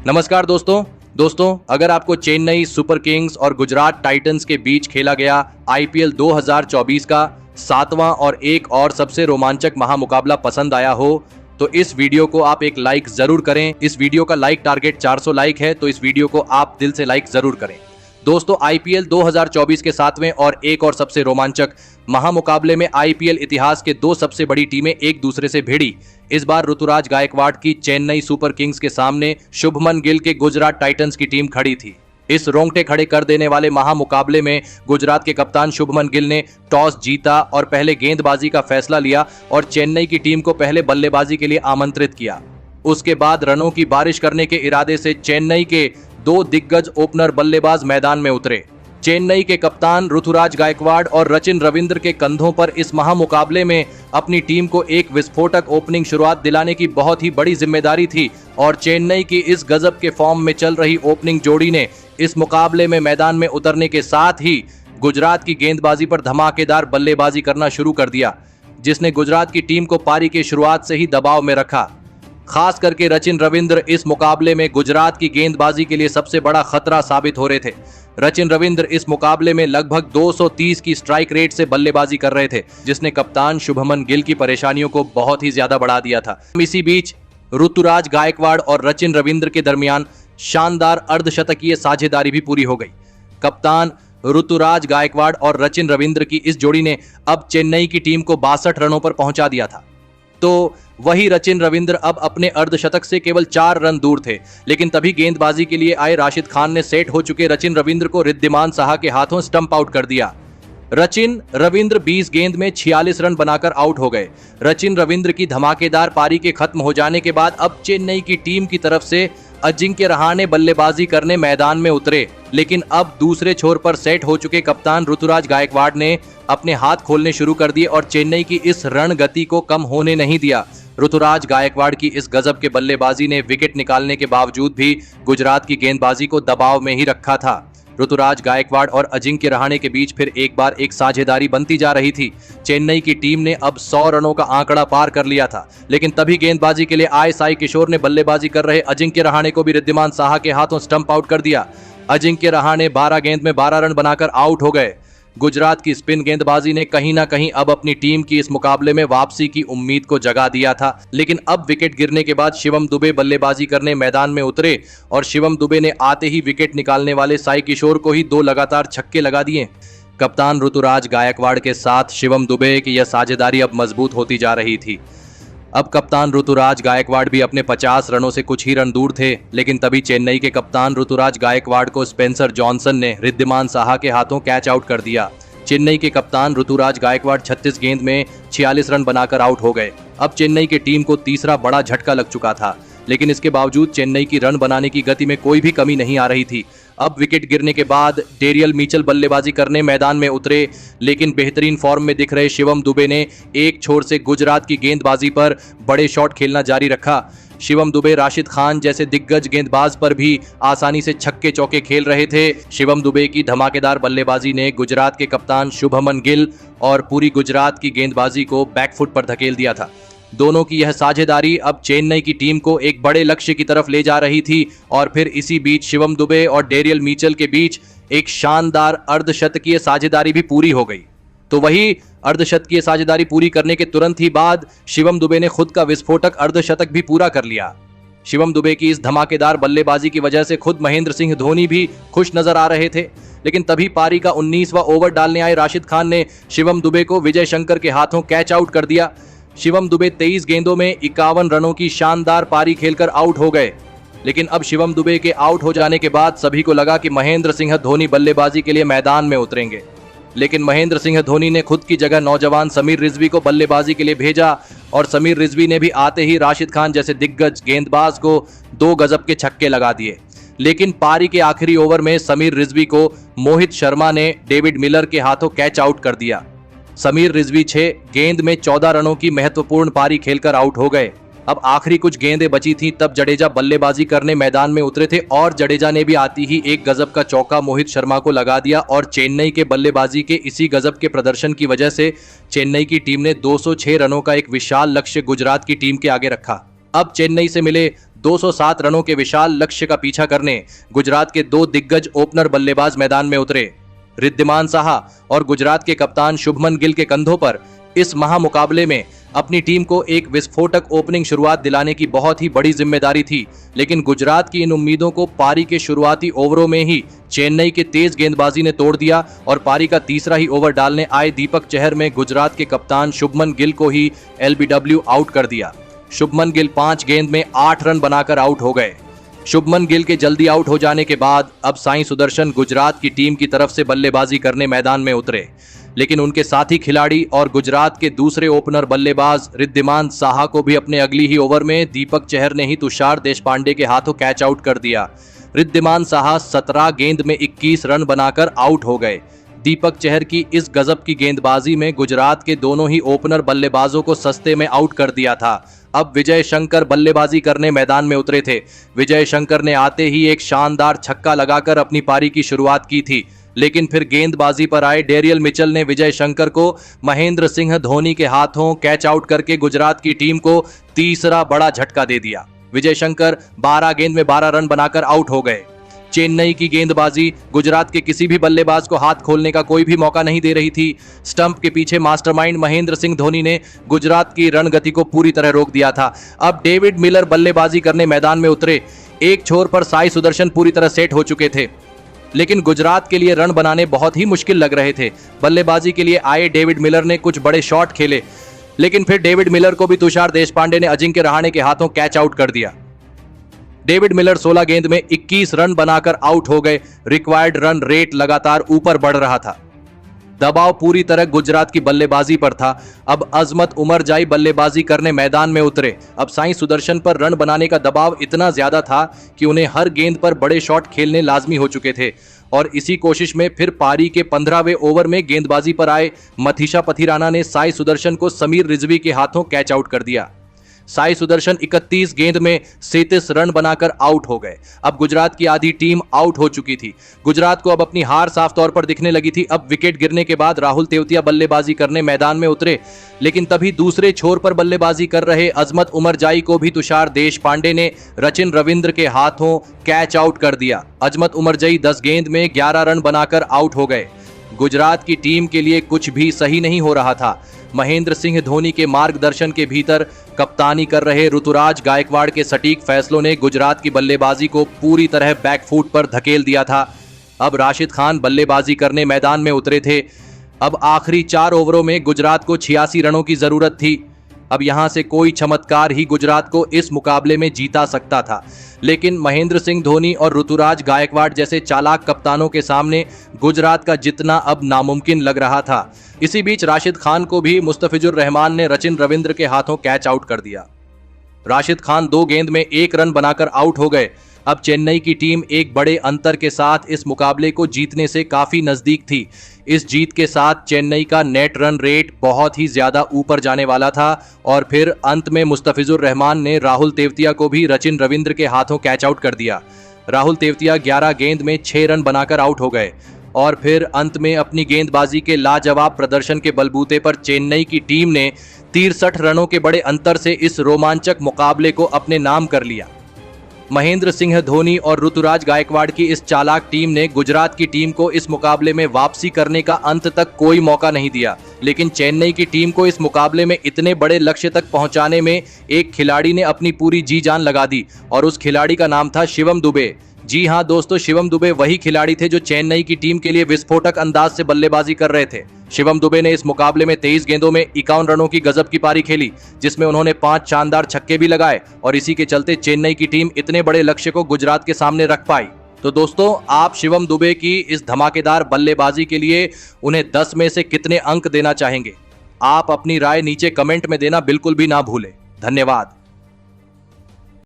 नमस्कार दोस्तों, अगर आपको चेन्नई सुपर किंग्स और गुजरात टाइटंस के बीच खेला गया आईपीएल 2024 का 7वां और एक और सबसे रोमांचक महामुकाबला पसंद आया हो तो इस वीडियो को आप एक लाइक जरूर करें। इस वीडियो का लाइक टारगेट 400 लाइक है, तो इस वीडियो को आप दिल से लाइक जरूर करें। दोस्तों, आईपीएल 2024 के 7वें और एक और सबसे रोमांचक महामुकाबले में आईपीएल इतिहास के दो सबसे बड़ी टीमें एक दूसरे से भिड़ी। इस बार ऋतुराज गायकवाड़ की चेन्नई सुपर किंग्स के सामने शुभमन गिल के गुजरात टाइटंस की टीम खड़ी थी। इस रोंगटे खड़े कर देने वाले महामुकाबले में गुजरात के कप्तान शुभमन गिल ने टॉस जीता और पहले गेंदबाजी का फैसला लिया और चेन्नई की टीम को पहले बल्लेबाजी के लिए आमंत्रित किया। उसके बाद रनों की बारिश करने के इरादे से चेन्नई के दो दिग्गज ओपनर बल्लेबाज मैदान में उतरे। चेन्नई के कप्तान ऋतुराज गायकवाड़ और रचिन रविंद्र के कंधों पर इस महामुकाबले में अपनी टीम को एक विस्फोटक ओपनिंग शुरुआत दिलाने की बहुत ही बड़ी जिम्मेदारी थी और चेन्नई की इस गजब के फॉर्म में चल रही ओपनिंग जोड़ी ने इस मुकाबले में मैदान में उतरने के साथ ही गुजरात की गेंदबाजी पर धमाकेदार बल्लेबाजी करना शुरू कर दिया, जिसने गुजरात की टीम को पारी की शुरुआत से ही दबाव में रखा। खास करके रचिन रविंद्र इस मुकाबले में गुजरात की गेंदबाजी के लिए सबसे बड़ा खतरा साबित हो रहे थे। रचिन रविंद्र इस मुकाबले में लगभग 230 की स्ट्राइक रेट से बल्लेबाजी कर रहे थे, जिसने कप्तान शुभमन गिल की परेशानियों को बहुत ही ज्यादा बढ़ा दिया था। इसी बीच ऋतुराज गायकवाड़ और रचिन रविंद्र के दरमियान शानदार अर्धशतकीय साझेदारी भी पूरी हो गई। कप्तान ऋतुराज गायकवाड़ और रचिन रविंद्र की इस जोड़ी ने अब चेन्नई की टीम को 62 रनों पर पहुंचा दिया था। तो वही रचिन रविंद्र अब अपने अर्धशतक से केवल 4 रन दूर थे, लेकिन तभी गेंदबाजी के लिए आए राशिद खान ने सेट हो चुके रचिन रविंद्र को रिद्धिमान साहा के हाथों स्टंप आउट कर दिया। रचिन रविंद्र 20 गेंद में 46 रन बनाकर आउट हो गए। रचिन रविंद्र की धमाकेदार पारी के खत्म हो जाने के बाद अब चेन्नई की टीम की तरफ से अजिंक्य रहाणे बल्लेबाजी करने मैदान में उतरे, लेकिन अब दूसरे छोर पर सेट हो चुके कप्तान ऋतुराज गायकवाड़ ने अपने हाथ खोलने शुरू कर दिए और चेन्नई की इस रण गति को कम होने नहीं दिया। ऋतुराज गायकवाड़ की इस गजब के बल्लेबाजी ने विकेट निकालने के बावजूद भी गुजरात की गेंदबाजी को दबाव में ही रखा था। ऋतुराज गायकवाड़ और अजिंक्य रहाणे के बीच फिर एक बार एक साझेदारी बनती जा रही थी। चेन्नई की टीम ने अब 100 रनों का आंकड़ा पार कर लिया था, लेकिन तभी गेंदबाजी के लिए आए साई किशोर ने बल्लेबाजी कर रहे अजिंक्य रहाणे को भी रिद्धिमान साहा के हाथों स्टंप आउट कर दिया। अजिंक्य रहाणे 12 गेंद में 12 रन बनाकर आउट हो गए। गुजरात की स्पिन गेंदबाजी ने कहीं ना कहीं अब अपनी टीम की इस मुकाबले में वापसी की उम्मीद को जगा दिया था, लेकिन अब विकेट गिरने के बाद शिवम दुबे बल्लेबाजी करने मैदान में उतरे और शिवम दुबे ने आते ही विकेट निकालने वाले साई किशोर को ही 2 लगातार छक्के लगा दिए। कप्तान ऋतुराज गायकवाड़ के साथ शिवम दुबे की यह साझेदारी अब मजबूत होती जा रही थी। अब कप्तान ऋतुराज गायकवाड़ भी अपने 50 रनों से कुछ ही रन दूर थे, लेकिन तभी चेन्नई के कप्तान ऋतुराज गायकवाड़ को स्पेंसर जॉनसन ने रिद्धिमान साहा के हाथों कैच आउट कर दिया। चेन्नई के कप्तान ऋतुराज गायकवाड़ 36 गेंद में 46 रन बनाकर आउट हो गए। अब चेन्नई की टीम को तीसरा बड़ा झटका लग चुका था, लेकिन इसके बावजूद चेन्नई की रन बनाने की गति में कोई भी कमी नहीं आ रही थी। अब विकेट गिरने के बाद डेरियल मिचेल बल्लेबाजी करने मैदान में उतरे, लेकिन बेहतरीन फॉर्म में दिख रहे शिवम दुबे ने एक छोर से गुजरात की गेंदबाजी पर बड़े शॉट खेलना जारी रखा। शिवम दुबे राशिद खान जैसे दिग्गज गेंदबाज पर भी आसानी से छक्के चौके खेल रहे थे। शिवम दुबे की धमाकेदार बल्लेबाजी ने गुजरात के कप्तान शुभमन गिल और पूरी गुजरात की गेंदबाजी को बैकफुट पर धकेल दिया था। दोनों की यह साझेदारी अब चेन्नई की टीम को एक बड़े लक्ष्य की तरफ ले जा रही थी और फिर इसी बीच शिवम दुबे और डेरियल मिचेल के बीच एक शानदार अर्धशतकीय साझेदारी भी पूरी हो गई। तो वही अर्धशतकीय साझेदारी पूरी करने के तुरंत ही बाद शिवम दुबे ने खुद का विस्फोटक अर्धशतक भी पूरा कर लिया। शिवम दुबे की इस धमाकेदार बल्लेबाजी की वजह से खुद महेंद्र सिंह धोनी भी खुश नजर आ रहे थे, लेकिन तभी पारी का 19वां ओवर डालने आए राशिद खान ने शिवम दुबे को विजय शंकर के हाथों कैच आउट कर दिया। शिवम दुबे 23 गेंदों में 51 रनों की शानदार पारी खेलकर आउट हो गए, लेकिन अब शिवम दुबे के आउट हो जाने के बाद सभी को लगा कि महेंद्र सिंह धोनी बल्लेबाजी के लिए मैदान में उतरेंगे, लेकिन महेंद्र सिंह धोनी ने खुद की जगह नौजवान समीर रिजवी को बल्लेबाजी के लिए भेजा और समीर रिजवी ने भी आते ही राशिद खान जैसे दिग्गज गेंदबाज को 2 गजब के छक्के लगा दिए। लेकिन पारी के आखिरी ओवर में समीर रिजवी को मोहित शर्मा ने डेविड मिलर के हाथों कैच आउट कर दिया। समीर रिजवी 6 गेंद में 14 रनों की महत्वपूर्ण पारी खेलकर आउट हो गए। अब आखिरी कुछ गेंदें बची थीं, तब जडेजा बल्लेबाजी करने मैदान में उतरे थे और जडेजा ने भी आती ही एक गजब का चौका मोहित शर्मा को लगा दिया और चेन्नई के बल्लेबाजी के इसी गजब के प्रदर्शन की वजह से चेन्नई की टीम ने 206 रनों का एक विशाल लक्ष्य गुजरात की टीम के आगे रखा। अब चेन्नई से मिले 207 रनों के विशाल लक्ष्य का पीछा करने गुजरात के दो दिग्गज ओपनर बल्लेबाज मैदान में उतरे। रिद्धिमान साहा और गुजरात के कप्तान शुभमन गिल के कंधों पर इस महामुकाबले में अपनी टीम को एक विस्फोटक ओपनिंग शुरुआत दिलाने की बहुत ही बड़ी जिम्मेदारी थी, लेकिन गुजरात की इन उम्मीदों को पारी के शुरुआती ओवरों में ही चेन्नई के तेज गेंदबाजी ने तोड़ दिया और पारी का तीसरा ही ओवर डालने आए दीपक चहर में गुजरात के कप्तान शुभमन गिल को ही एलबीडब्ल्यू आउट कर दिया। शुभमन गिल 5 गेंद में 8 रन बनाकर आउट हो गए। शुभमन गिल के जल्दी आउट हो जाने के बाद अब साई सुदर्शन गुजरात की टीम की तरफ से बल्लेबाजी करने मैदान में उतरे, लेकिन उनके साथी खिलाड़ी और गुजरात के दूसरे ओपनर बल्लेबाज रिद्धिमान साहा को भी अपने अगली ही ओवर में दीपक चहर ने ही तुषार देशपांडे के हाथों कैच आउट कर दिया। रिद्धिमान साहा 17 गेंद में 21 रन बनाकर आउट हो गए। दीपक चहर की इस गजब की गेंदबाजी में गुजरात के दोनों ही ओपनर बल्लेबाजों को सस्ते में आउट कर दिया था। अब विजय शंकर बल्लेबाजी करने मैदान में उतरे थे। विजय शंकर ने आते ही एक शानदार छक्का लगाकर अपनी पारी की शुरुआत की थी, लेकिन फिर गेंदबाजी पर आए डेरियल मिचेल ने विजय शंकर को महेंद्र सिंह धोनी के हाथों कैच आउट करके गुजरात की टीम को तीसरा बड़ा झटका दे दिया। विजय शंकर 12 गेंद में 12 रन बनाकर आउट हो गए। चेन्नई की गेंदबाजी गुजरात के किसी भी बल्लेबाज को हाथ खोलने का कोई भी मौका नहीं दे रही थी। स्टंप के पीछे मास्टरमाइंड महेंद्र सिंह धोनी ने गुजरात की रन गति को पूरी तरह रोक दिया था। अब डेविड मिलर बल्लेबाजी करने मैदान में उतरे। एक छोर पर साई सुदर्शन पूरी तरह सेट हो चुके थे, लेकिन गुजरात के लिए रन बनाने बहुत ही मुश्किल लग रहे थे। बल्लेबाजी के लिए आए डेविड मिलर ने कुछ बड़े शॉट खेले, लेकिन फिर डेविड मिलर को भी तुषार देशपांडे ने अजिंक्य रहाणे के हाथों कैच आउट कर दिया। डेविड मिलर 16 गेंद में 21 रन बनाकर आउट हो गए। रिक्वायर्ड रन रेट लगातार ऊपर बढ़ रहा था। दबाव पूरी तरह गुजरात की बल्लेबाजी पर था। अब अजमत उमरजाई बल्लेबाजी करने मैदान में उतरे। अब साई सुदर्शन पर रन बनाने का दबाव इतना ज्यादा था कि उन्हें हर गेंद पर बड़े शॉट खेलने लाजमी हो चुके थे, और इसी कोशिश में फिर पारी के 15वें ओवर में गेंदबाजी पर आए मथीशा पथिराना ने साई सुदर्शन को समीर रिजवी के हाथों कैच आउट कर दिया। साई सुदर्शन 31 गेंद में 37 रन बनाकर आउट हो गए। अब गुजरात की आधी टीम आउट हो चुकी थी। गुजरात को अब अपनी हार साफ तौर पर दिखने लगी थी। अब विकेट गिरने के बाद राहुल तेवतिया बल्लेबाजी करने मैदान में उतरे, लेकिन तभी दूसरे छोर पर बल्लेबाजी कर रहे अजमत उमरजाई को भी तुषार देशपांडे ने रचिन रविंद्र के हाथों कैच आउट कर दिया। अजमत उमरजाई 10 गेंद में 11 रन बनाकर आउट हो गए। गुजरात की टीम के लिए कुछ भी सही नहीं हो रहा था। महेंद्र सिंह धोनी के मार्गदर्शन के भीतर कप्तानी कर रहे ऋतुराज गायकवाड़ के सटीक फैसलों ने गुजरात की बल्लेबाजी को पूरी तरह बैकफुट पर धकेल दिया था। अब राशिद खान बल्लेबाजी करने मैदान में उतरे थे। अब आखिरी 4 ओवरों में गुजरात को 86 रनों की जरूरत थी। अब यहां से कोई चमत्कार ही गुजरात को इस मुकाबले में जीता सकता था, लेकिन महेंद्र सिंह धोनी और ऋतुराज गायकवाड़ जैसे चालाक कप्तानों के सामने गुजरात का जीतना अब नामुमकिन लग रहा था। इसी बीच राशिद खान को भी मुस्तफिजुर रहमान ने रचिन रविंद्र के हाथों कैच आउट कर दिया। राशिद खान 2 गेंद में 1 रन बनाकर आउट हो गए। अब चेन्नई की टीम एक बड़े अंतर के साथ इस मुकाबले को जीतने से काफी नजदीक थी। इस जीत के साथ चेन्नई का नेट रन रेट बहुत ही ज्यादा ऊपर जाने वाला था, और फिर अंत में मुस्तफिजुर रहमान ने राहुल तेवतिया को भी रचिन रविंद्र के हाथों कैच आउट कर दिया। राहुल तेवतिया 11 गेंद में 6 रन बनाकर आउट हो गए, और फिर अंत में अपनी गेंदबाजी के लाजवाब प्रदर्शन के बलबूते पर चेन्नई की टीम ने 63 रनों के बड़े अंतर से इस रोमांचक मुकाबले को अपने नाम कर लिया। महेंद्र सिंह धोनी और ऋतुराज गायकवाड़ की इस चालाक टीम ने गुजरात की टीम को इस मुकाबले में वापसी करने का अंत तक कोई मौका नहीं दिया, लेकिन चेन्नई की टीम को इस मुकाबले में इतने बड़े लक्ष्य तक पहुंचाने में एक खिलाड़ी ने अपनी पूरी जी जान लगा दी, और उस खिलाड़ी का नाम था शिवम दुबे। जी हां दोस्तों, शिवम दुबे वही खिलाड़ी थे जो चेन्नई की टीम के लिए विस्फोटक अंदाज से बल्लेबाजी कर रहे थे। शिवम दुबे ने इस मुकाबले में 23 गेंदों में 51 रनों की गजब की पारी खेली, जिसमें उन्होंने 5 शानदार छक्के भी लगाए, और इसी के चलते चेन्नई की टीम इतने बड़े लक्ष्य को गुजरात के सामने रख पाई। तो दोस्तों, आप शिवम दुबे की इस धमाकेदार बल्लेबाजी के लिए उन्हें 10 में से कितने अंक देना चाहेंगे? आप अपनी राय नीचे कमेंट में देना बिल्कुल भी ना भूलें। धन्यवाद।